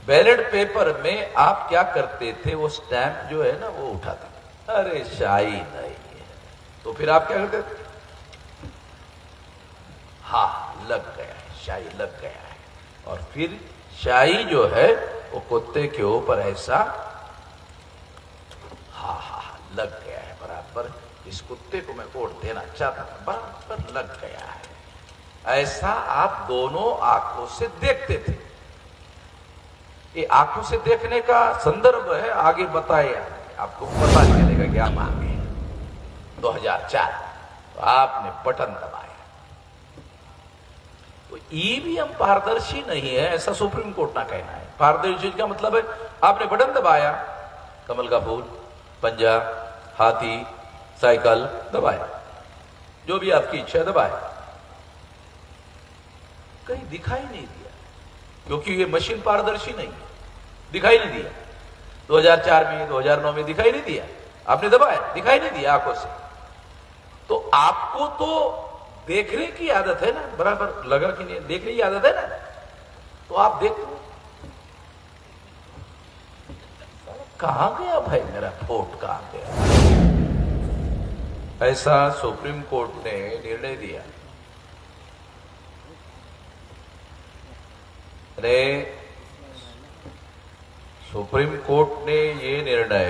Ballot paper में आप क्या करते थे, वो स्टैंप जो है ना वो उठाते, अरे शाही नहीं है, तो फिर आप क्या करते थे, हाँ लग गया है, शाही लग गया है, और फिर शाही जो है वो कुत्ते के ऊपर ऐसा, हाँ हाँ हाँ लग गया है बराबर, इस कुत्ते को मैं वोट देना चाहता था, बराबर लग गया है, ऐसा आप दोनों आंखों से देखते थे। ये आंखों से देखने का संदर्भ है, आगे बताया आपको पता चलेगा क्या मांगे। 2004 तो आपने बटन दबाया, तो ईवीएम पारदर्शी नहीं है ऐसा सुप्रीम कोर्ट का कहना है। पारदर्शी का मतलब है आपने बटन दबाया, कमल का फूल, पंजा, हाथी, साइकिल दबाया, जो भी आपकी इच्छा है दबाया, कहीं दिखाई नहीं दिया क्योंकि ये मशीन पारदर्शी नहीं है, दिखाई नहीं दिया। 2004 में 2009 में दिखाई नहीं दिया, आपने दबाया दिखाई नहीं दिया आंखों से, तो आपको तो देखने की आदत है ना, बराबर लगा कि नहीं, देखने की आदत है ना, तो आप देखो कहां गया भाई मेरा वोट, कहां गया, ऐसा सुप्रीम कोर्ट ने निर्णय दिया। अरे सुप्रीम कोर्ट ने ये निर्णय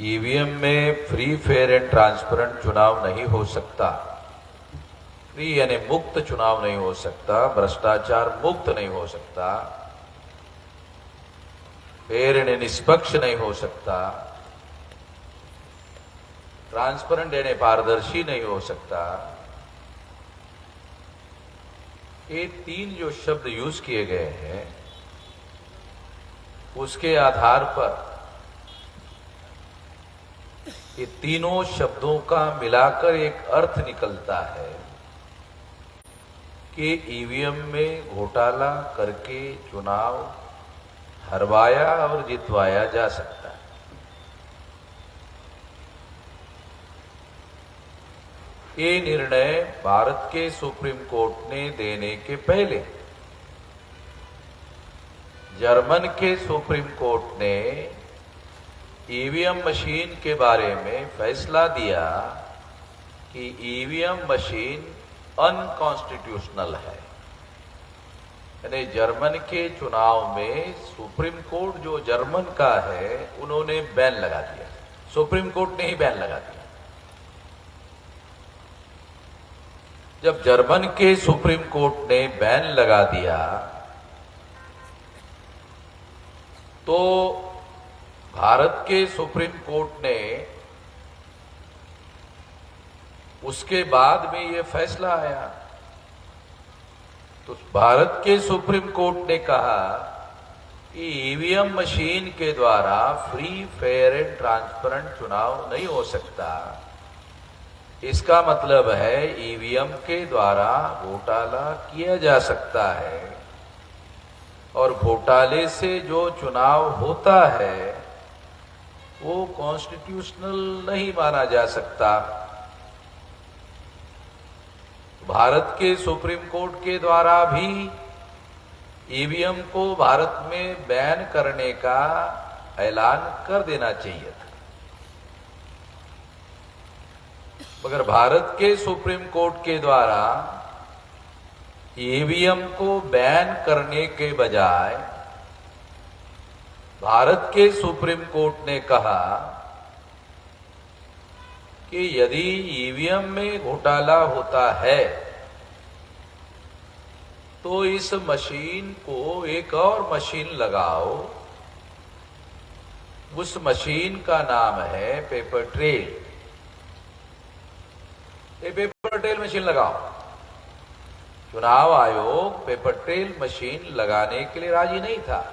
ईवीएम में फ्री फेयर एंड ट्रांसपेरेंट चुनाव नहीं हो सकता, फ्री यानी मुक्त चुनाव नहीं हो सकता, भ्रष्टाचार मुक्त नहीं हो सकता, फेयर यानी निष्पक्ष नहीं हो सकता, ट्रांसपेरेंट यानी पारदर्शी नहीं हो सकता। ये तीन जो शब्द यूज किए गए हैं उसके आधार पर ये तीनों शब्दों का मिलाकर एक अर्थ निकलता है कि ईवीएम में घोटाला करके चुनाव हरवाया और जितवाया जा सकता है। ये निर्णय भारत के सुप्रीम कोर्ट ने देने के पहले जर्मन के सुप्रीम कोर्ट ने ईवीएम मशीन के बारे में फैसला दिया कि ईवीएम मशीन अनकॉन्स्टिट्यूशनल है, यानी जर्मन के चुनाव में सुप्रीम कोर्ट जो जर्मन का है उन्होंने बैन लगा दिया, सुप्रीम कोर्ट ने ही बैन लगा दिया। जब जर्मन के सुप्रीम कोर्ट ने बैन लगा दिया तो भारत के सुप्रीम कोर्ट ने उसके बाद में यह फैसला आया, तो भारत के सुप्रीम कोर्ट ने कहा कि ईवीएम मशीन के द्वारा फ्री फेयर एंड ट्रांसपेरेंट चुनाव नहीं हो सकता, इसका मतलब है ईवीएम के द्वारा घोटाला किया जा सकता है और घोटाले से जो चुनाव होता है वो कॉन्स्टिट्यूशनल नहीं माना जा सकता। भारत के सुप्रीम कोर्ट के द्वारा भी ईवीएम को भारत में बैन करने का ऐलान कर देना चाहिए था, मगर भारत के सुप्रीम कोर्ट के द्वारा ईवीएम को बैन करने के बजाय भारत के सुप्रीम कोर्ट ने कहा कि यदि ईवीएम में घोटाला होता है तो इस मशीन को एक और मशीन लगाओ, उस मशीन का नाम है पेपर ट्रेल, ये पेपर ट्रेल मशीन लगाओ। चुनाव आयोग पेपर ट्रेल मशीन लगाने के लिए राजी नहीं था,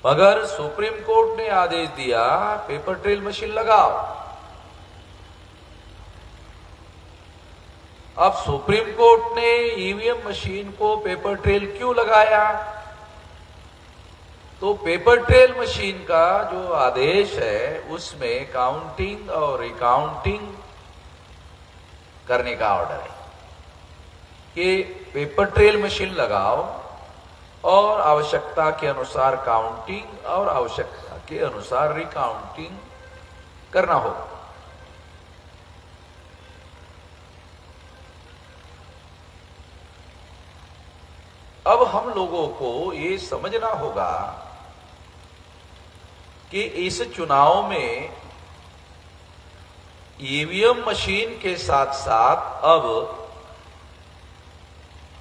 मगर सुप्रीम कोर्ट ने आदेश दिया पेपर ट्रेल मशीन लगाओ। अब सुप्रीम कोर्ट ने ईवीएम मशीन को पेपर ट्रेल क्यों लगाया, तो पेपर ट्रेल मशीन का जो आदेश है उसमें काउंटिंग और रिकाउंटिंग करने का ऑर्डर है। कि पेपर ट्रेल मशीन लगाओ और आवश्यकता के अनुसार काउंटिंग और आवश्यकता के अनुसार रिकाउंटिंग करना हो। अब हम लोगों को ये समझना होगा कि इस चुनाव में ईवीएम मशीन के साथ साथ अब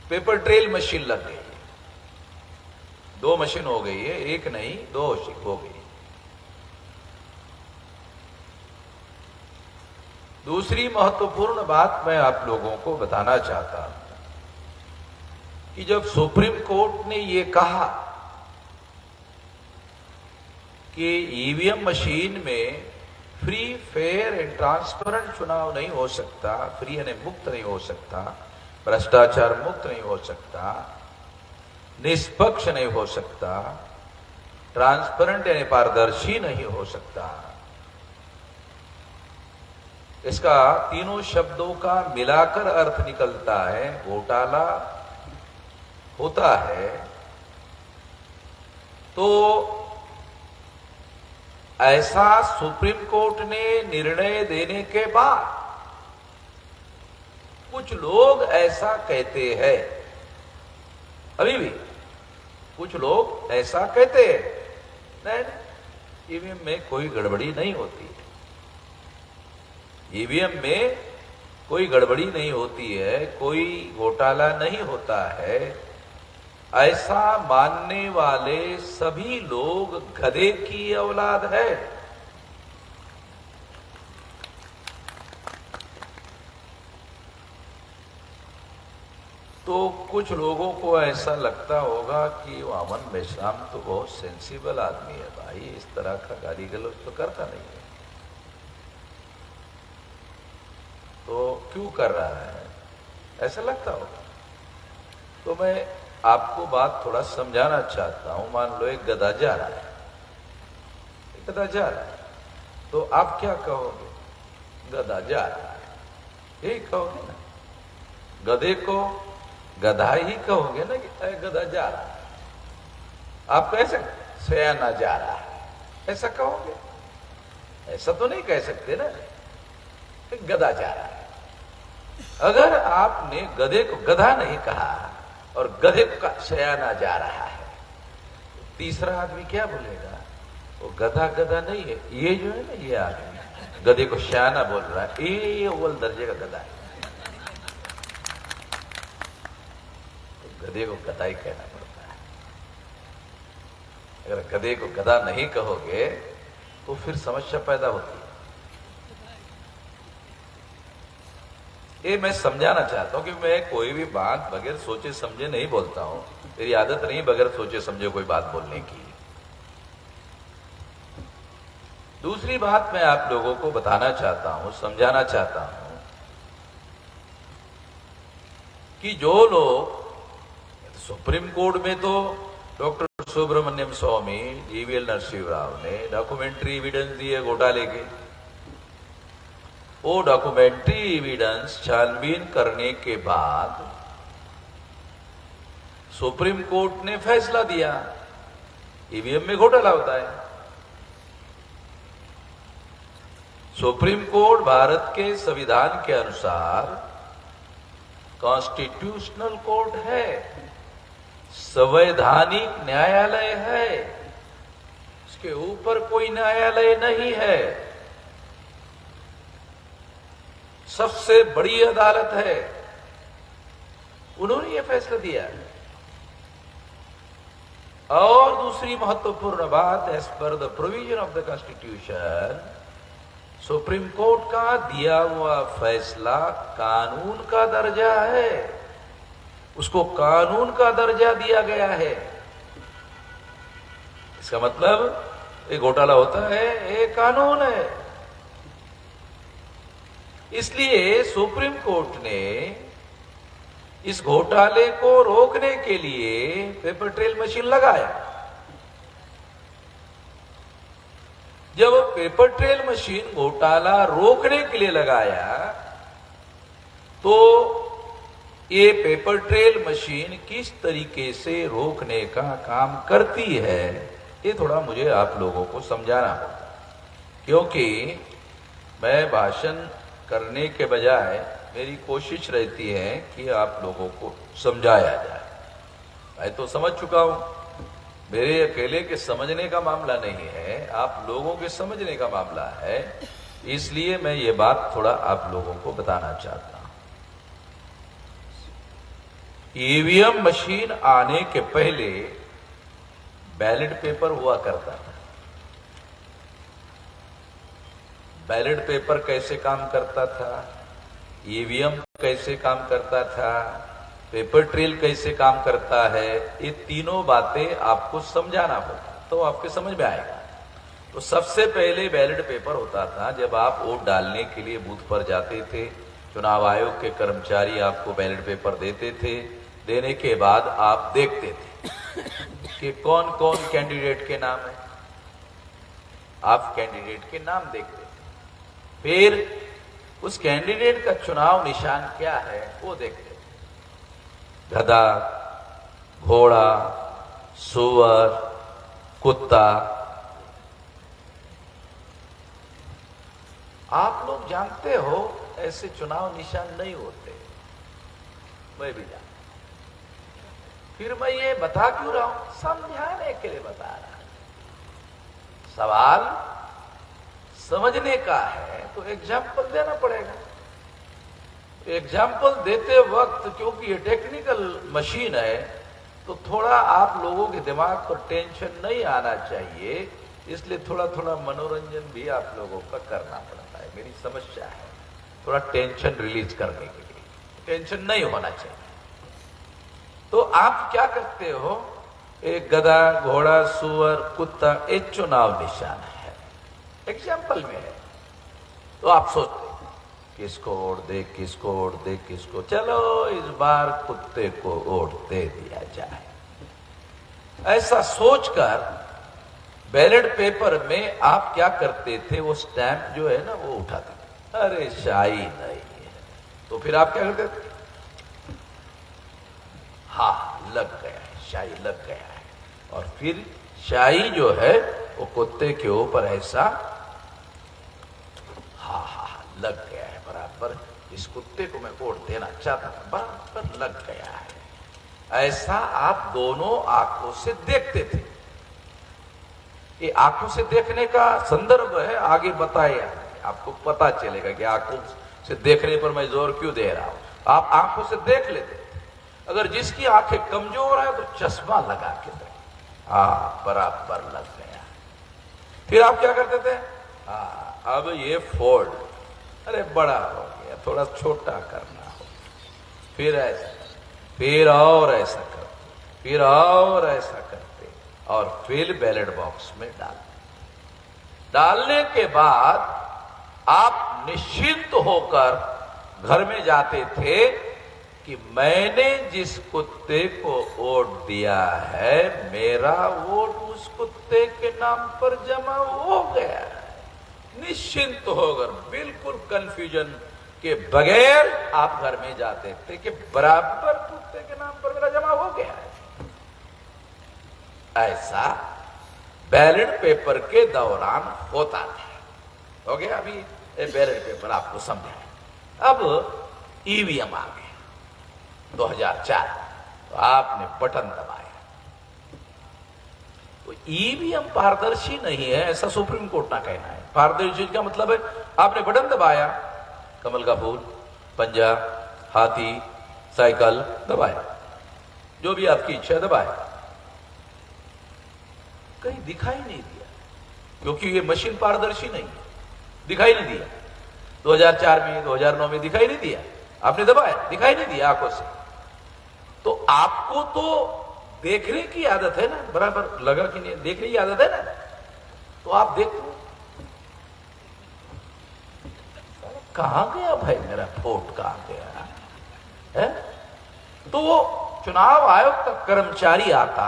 पेपर ट्रेल मशीन लग गई है। 2 मशीन हो गई है, एक नहीं 2 हो गई। दूसरी महत्वपूर्ण बात मैं आप लोगों को बताना चाहता हूं कि जब सुप्रीम कोर्ट ने यह कहा कि ईवीएम मशीन में फ्री फेयर एंड ट्रांसपेरेंट चुनाव नहीं हो सकता, फ्री यानी मुक्त नहीं हो सकता, भ्रष्टाचार मुक्त नहीं हो सकता, निष्पक्ष नहीं हो सकता, ट्रांसपेरेंट यानी पारदर्शी नहीं हो सकता, इसका तीनों शब्दों का मिलाकर अर्थ निकलता है घोटाला होता है, तो ऐसा सुप्रीम कोर्ट ने निर्णय देने के बाद कुछ लोग ऐसा कहते हैं, अभी भी कुछ लोग ऐसा कहते हैं, नहीं ईवीएम में कोई गड़बड़ी नहीं होती, ईवीएम में कोई गड़बड़ी नहीं होती है, कोई घोटाला नहीं होता है, ऐसा मानने वाले सभी लोग गधे की औलाद है। तो कुछ लोगों को ऐसा लगता होगा कि वामन मेश्राम तो बहुत सेंसिबल आदमी है भाई, इस तरह का गाली गलौज तो करता नहीं है, तो क्यों कर रहा है, ऐसा लगता होगा। तो मैं आपको बात थोड़ा समझाना चाहता हूं। मान लो एक गधा जा रहा है, गधा जा रहा है, तो आप क्या कहोगे, गधा जा रहा है, यही कहोगे ना, गधे को गधा ही कहोगे ना कि गधा जा रहा है। आप कैसे सयाना जा रहा है ऐसा कहोगे, ऐसा तो नहीं कह सकते ना, गधा जा रहा है। अगर आपने गधे को गधा नहीं कहा और गधे का सयाना जा रहा है, तो तीसरा आदमी क्या बोलेगा, वो गधा गधा नहीं है, ये जो है ना ये आदमी गधे को सयाना बोल रहा है, ये अव्वल दर्जे का गधा है, तो गधे को गधा ही कहना पड़ता है। अगर गधे को गधा नहीं कहोगे तो फिर समस्या पैदा होती है। ये मैं समझाना चाहता हूं कि मैं कोई भी बात बगैर सोचे समझे नहीं बोलता हूं, मेरी आदत नहीं बगैर सोचे समझे कोई बात बोलने की। दूसरी बात मैं आप लोगों को बताना चाहता हूं, समझाना चाहता हूं कि जो लोग सुप्रीम कोर्ट में तो डॉक्टर सुब्रमण्यम स्वामी, जीवीएल नरसिंह राव ने डॉक्यूमेंट्री एविडेंस दिए घोटाले के, वो डॉक्यूमेंट्री एविडेंस छानबीन करने के बाद सुप्रीम कोर्ट ने फैसला दिया ईवीएम में घोटाला होता है। सुप्रीम कोर्ट भारत के संविधान के अनुसार कॉन्स्टिट्यूशनल कोर्ट है, संवैधानिक न्यायालय है, इसके ऊपर कोई न्यायालय नहीं है, सबसे बड़ी अदालत है। उन्होंने यह फैसला दिया है। और दूसरी महत्वपूर्ण बात, as per the provision of the constitution, supreme court का दिया हुआ फैसला कानून का दर्जा है, उसको कानून का दर्जा दिया गया है। इसका मतलब ये घोटाला होता है, ये कानून है। इसलिए सुप्रीम कोर्ट ने इस घोटाले को रोकने के लिए पेपर ट्रेल मशीन लगाया। जब पेपर ट्रेल मशीन घोटाला रोकने के लिए लगाया तो ये पेपर ट्रेल मशीन किस तरीके से रोकने का काम करती है, ये थोड़ा मुझे आप लोगों को समझाना होगा, क्योंकि मैं भाषण करने के बजाय मेरी कोशिश रहती है कि आप लोगों को समझाया जाए। मैं तो समझ चुका हूं, मेरे अकेले के समझने का मामला नहीं है, आप लोगों के समझने का मामला है, इसलिए मैं ये बात थोड़ा आप लोगों को बताना चाहता हूं। ईवीएम मशीन आने के पहले बैलेट पेपर हुआ करता था। बैलेट पेपर कैसे काम करता था, ईवीएम कैसे काम करता था, पेपर ट्रेल कैसे काम करता है, ये तीनों बातें आपको समझाना होगा तो आपके समझ में आएगा। तो सबसे पहले बैलेट पेपर होता था जब आप वोट डालने के लिए बूथ पर जाते थे, चुनाव आयोग के कर्मचारी आपको बैलेट पेपर देते थे, देने के बाद आप देखते थे कि कौन कौन कैंडिडेट के नाम है, आप कैंडिडेट के नाम देखते थे, फिर उस कैंडिडेट का चुनाव निशान क्या है वो देखते थे। गधा, घोड़ा, सुअर, कुत्ता। आप लोग जानते हो ऐसे चुनाव निशान नहीं होते, मैं भी जानता। फिर मैं ये बता क्यों रहा हूं, समझाने के लिए बता रहा हूं। सवाल समझने का है तो एग्जाम्पल देना पड़ेगा। एग्जाम्पल देते वक्त क्योंकि ये टेक्निकल मशीन है तो थोड़ा आप लोगों के दिमाग पर टेंशन नहीं आना चाहिए, इसलिए थोड़ा थोड़ा मनोरंजन भी आप लोगों का करना पड़ता है। मेरी समस्या है थोड़ा टेंशन रिलीज करने के लिए, टेंशन नहीं होना चाहिए। तो आप क्या करते हो, एक गधा, घोड़ा, सुअर, कुत्ता, एक चुनाव निशान है, एग्जाम्पल में है। तो आप सोचते किसको वोट दे, किसको वोट दे, किसको, चलो इस बार कुत्ते को वोट दे दिया जाए। ऐसा सोचकर बैलेट पेपर में आप क्या करते थे, वो स्टैंप जो है ना वो उठाते थे, अरे शाही नहीं है, तो फिर आप क्या करते थे, हाँ लग गया है, शाही लग गया है, और फिर शाही जो है वो कुत्ते के ऊपर ऐसा, हाँ हाँ हाँ लग गया है बराबर, इस कुत्ते को मैं वोट देना चाहता था, बराबर लग गया है। ऐसा आप दोनों आंखों से देखते थे। ये आंखों से देखने का संदर्भ है, आगे बताया आपको पता चलेगा कि आंखों से देखने पर मैं जोर क्यों दे रहा हूं। आप आंखों से देख लेते थे, अगर जिसकी आंखें कमजोर है तो चश्मा लगा के दे, हाँ बराबर लग गया। फिर आप क्या करते थे, हाँ अब ये फोल्ड, अरे बड़ा हो गया, थोड़ा छोटा करना हो, फिर ऐसा, फिर और ऐसा करते, फिर और ऐसा करते, और फिर बैलेट बॉक्स में डालने के बाद आप निश्चिंत होकर घर में जाते थे कि मैंने जिस कुत्ते को वोट दिया है, मेरा वोट उस कुत्ते के नाम पर जमा हो गया है। निश्चिंत होकर, बिल्कुल कंफ्यूजन के बगैर आप घर में जाते थे कि बराबर कुत्ते के नाम पर मेरा जमा हो गया है। ऐसा बैलेट पेपर के दौरान होता था। हो गया, अभी बैलेट पेपर आपको समझाया। अब ईवीएम आ गया 2004, तो आपने बटन दबाया। तो ईवीएम पारदर्शी नहीं है ऐसा सुप्रीम कोर्ट का कहना है। पारदर्शी का मतलब है आपने बटन दबाया, कमल का फूल, पंजा, हाथी, साइकिल दबाया, जो भी आपकी इच्छा दबाया, कहीं दिखाई नहीं दिया क्योंकि ये मशीन पारदर्शी नहीं है, दिखाई नहीं दिया। 2004 में, 2009 में दिखाई नहीं दिया, आपने दबाया, दिखाई नहीं दिया आंखों से। तो आपको तो देखने की आदत है ना, बराबर लगा कि नहीं, देखने की आदत है ना, तो आप देखो कहां गया भाई मेरा वोट, कहां गया है? तो वो चुनाव आयोग का कर्मचारी आता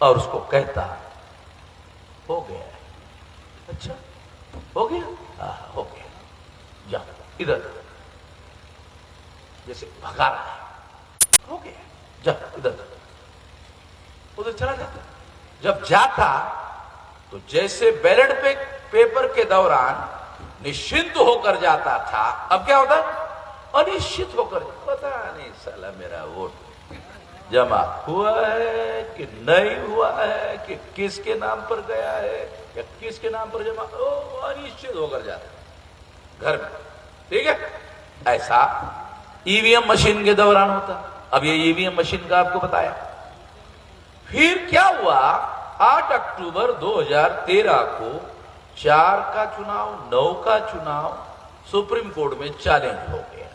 और उसको कहता हो गया है। अच्छा हो गया, हो गया, जाओ इधर जैसे भगा रहा है, हो गया, जा इधर उधर चला जाता। जब जाता तो जैसे बैलेट पेपर के दौरान निश्चिंत होकर जाता था, अब क्या होता, अनिश्चित होकर, पता नहीं साला मेरा वोट जमा हुआ है कि नहीं हुआ है, कि किसके नाम पर गया है या किसके नाम पर जमा, अनिश्चित होकर जाता घर में। ठीक है, ऐसा ईवीएम मशीन के दौरान होता। अब ये ईवीएम मशीन का आपको बताया। फिर क्या हुआ, 8 अक्टूबर 2013 को 4 का चुनाव, 9 का चुनाव सुप्रीम कोर्ट में चैलेंज हो गया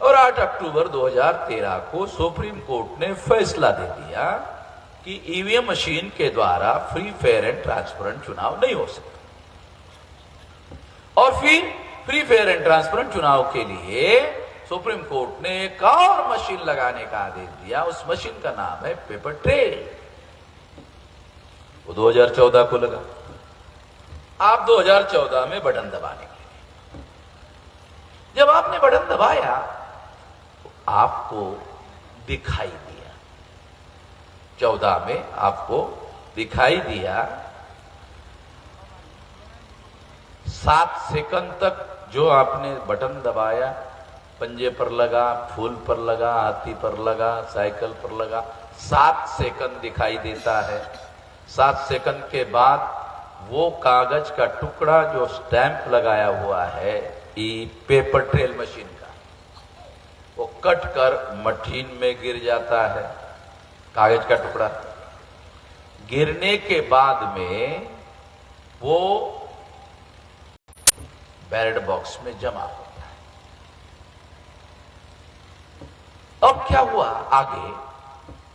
और 8 अक्टूबर 2013 को सुप्रीम कोर्ट ने फैसला दे दिया कि ईवीएम मशीन के द्वारा फ्री, फेयर एंड ट्रांसपेरेंट चुनाव नहीं हो सकता। और फिर फ्री, फेयर एंड ट्रांसपेरेंट चुनाव के लिए सुप्रीम कोर्ट ने एक और मशीन लगाने का आदेश दिया। उस मशीन का नाम है पेपर ट्रेल। वो 2014 को लगा। आप 2014 में बटन दबाने के लिए, जब आपने बटन दबाया तो आपको दिखाई दिया, 14 में आपको दिखाई दिया 7 सेकंड तक जो आपने बटन दबाया, पंजे पर लगा, फूल पर लगा, हाथी पर लगा, साइकिल पर लगा, 7 सेकंड दिखाई देता है। 7 सेकंड के बाद वो कागज का टुकड़ा जो स्टैंप लगाया हुआ है पेपर ट्रेल मशीन का, वो कट कर मशीन में गिर जाता है। कागज का टुकड़ा गिरने के बाद में वो बैलेट बॉक्स में जमा होता है। अब क्या हुआ आगे,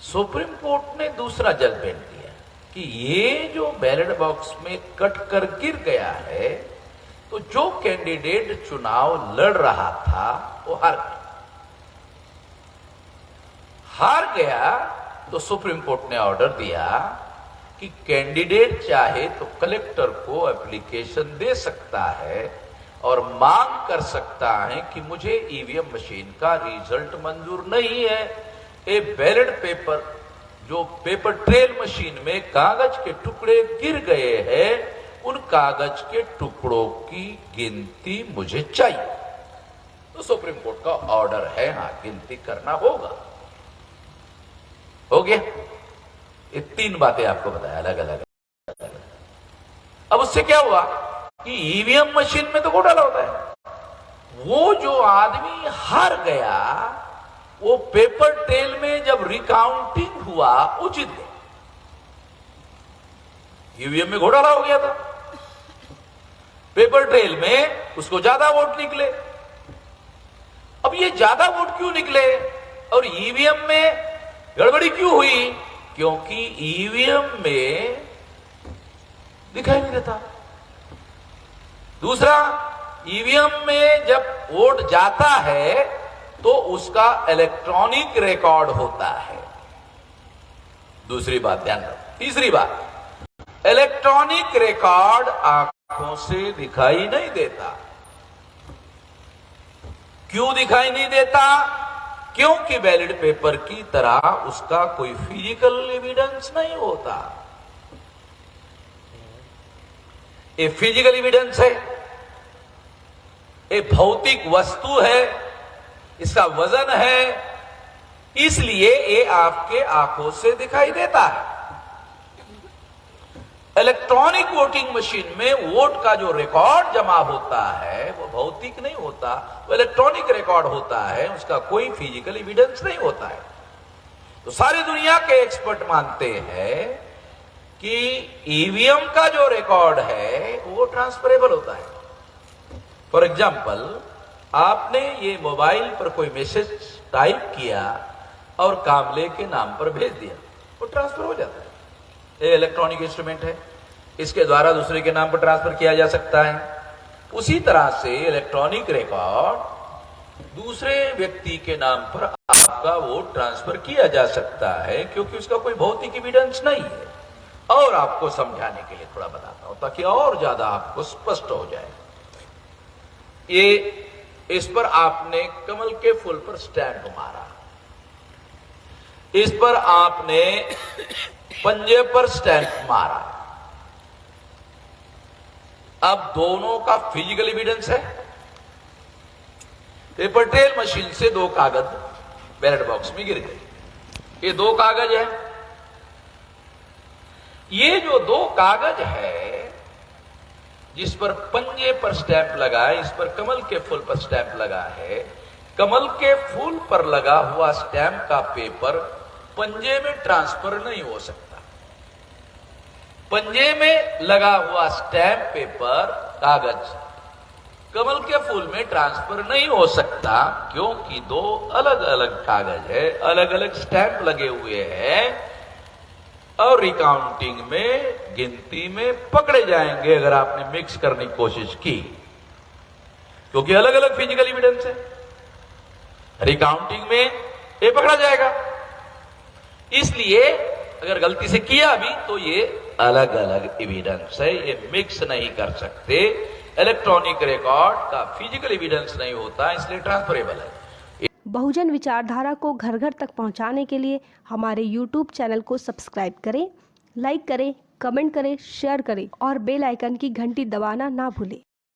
सुप्रीम कोर्ट ने दूसरा जजमेंट दिया कि ये जो बैलेट बॉक्स में कट कर गिर गया है, तो जो कैंडिडेट चुनाव लड़ रहा था वो हार गया। तो सुप्रीम कोर्ट ने ऑर्डर दिया कि कैंडिडेट चाहे तो कलेक्टर को एप्लीकेशन दे सकता है और मांग कर सकता है कि मुझे ईवीएम मशीन का रिजल्ट मंजूर नहीं है। ए बैलेट पेपर, जो पेपर ट्रेल मशीन में कागज के टुकड़े गिर गए हैं, उन कागज के टुकड़ों की गिनती मुझे चाहिए। तो सुप्रीम कोर्ट का ऑर्डर है, हाँ गिनती करना होगा। हो गया। ये 3 बातें आपको बताया अलग अलग। अब उससे क्या हुआ कि ईवीएम मशीन में तो घोटाला होता है। वो जो आदमी हार गया, वो पेपर ट्रेल में जब रिकाउंटिंग हुआ वो जीत गया। ईवीएम में घोटाला हो गया था, पेपर ट्रेल में उसको ज्यादा वोट निकले। अब ये ज्यादा वोट क्यों निकले और ईवीएम में गड़बड़ी क्यों हुई? क्योंकि ईवीएम में दिखाई नहीं देता। दूसरा, ईवीएम में जब वोट जाता है तो उसका इलेक्ट्रॉनिक रिकॉर्ड होता है। दूसरी बात ध्यान रखो। तीसरी बात, इलेक्ट्रॉनिक रिकॉर्ड आंखों से दिखाई नहीं देता। क्यों दिखाई नहीं देता? क्योंकि बैलेट पेपर की तरह उसका कोई फिजिकल एविडेंस नहीं होता। ये फिजिकल एविडेंस है, ये भौतिक वस्तु है, इसका वजन है, इसलिए ये आपके आंखों से दिखाई देता है। इलेक्ट्रॉनिक वोटिंग मशीन में वोट का जो रिकॉर्ड जमा होता है वो भौतिक नहीं होता, वो इलेक्ट्रॉनिक रिकॉर्ड होता है, उसका कोई फिजिकल एविडेंस नहीं होता है। तो सारी दुनिया के एक्सपर्ट मानते हैं कि ईवीएम का जो रिकॉर्ड है वो ट्रांसफरेबल होता है। फॉर एग्जाम्पल, आपने ये मोबाइल पर कोई मैसेज टाइप किया और कामले के नाम पर भेज दिया, वो ट्रांसफर हो जाता है। ये इलेक्ट्रॉनिक इंस्ट्रूमेंट है, इसके द्वारा दूसरे के नाम पर ट्रांसफर किया जा सकता है। उसी तरह से इलेक्ट्रॉनिक रिकॉर्ड दूसरे व्यक्ति के नाम पर आपका वोट ट्रांसफर किया जा सकता है, क्योंकि उसका कोई भौतिक एविडेंस नहीं है। और आपको समझाने के लिए थोड़ा बताता हूं ताकि और ज्यादा आपको स्पष्ट हो जाए। ये इस पर आपने कमल के फूल पर स्टैंप मारा, इस पर आपने पंजे पर स्टैंप मारा। अब दोनों का फिजिकल एविडेंस है। पेपर ट्रेल मशीन से 2 कागज बैलेट बॉक्स में गिर गए। ये 2 कागज है। ये जो 2 कागज है, जिस पर पंजे पर स्टैंप लगा है, इस पर कमल के फूल पर स्टैंप लगा है। कमल के फूल पर लगा हुआ स्टैंप का पेपर पंजे में ट्रांसफर नहीं हो सकता। पंजे में लगा हुआ स्टैंप पेपर कागज कमल के फूल में ट्रांसफर नहीं हो सकता, क्योंकि 2 अलग अलग कागज है, अलग अलग स्टैंप लगे हुए हैं और रिकाउंटिंग में, गिनती में पकड़े जाएंगे अगर आपने मिक्स करने की कोशिश की, क्योंकि अलग अलग फिजिकल एविडेंस है। रिकाउंटिंग में ये पकड़ा जाएगा। इसलिए अगर गलती से किया भी तो ये अलग अलग एविडेंस है, ये मिक्स नहीं कर सकते। इलेक्ट्रॉनिक रिकॉर्ड का फिजिकल एविडेंस नहीं होता, इसलिए ट्रांसफरेबल है। बहुजन विचारधारा को घर घर तक पहुंचाने के लिए हमारे YouTube चैनल को सब्सक्राइब करें, लाइक करें, कमेंट करें, शेयर करें और बेल आइकन की घंटी दबाना ना भूलें।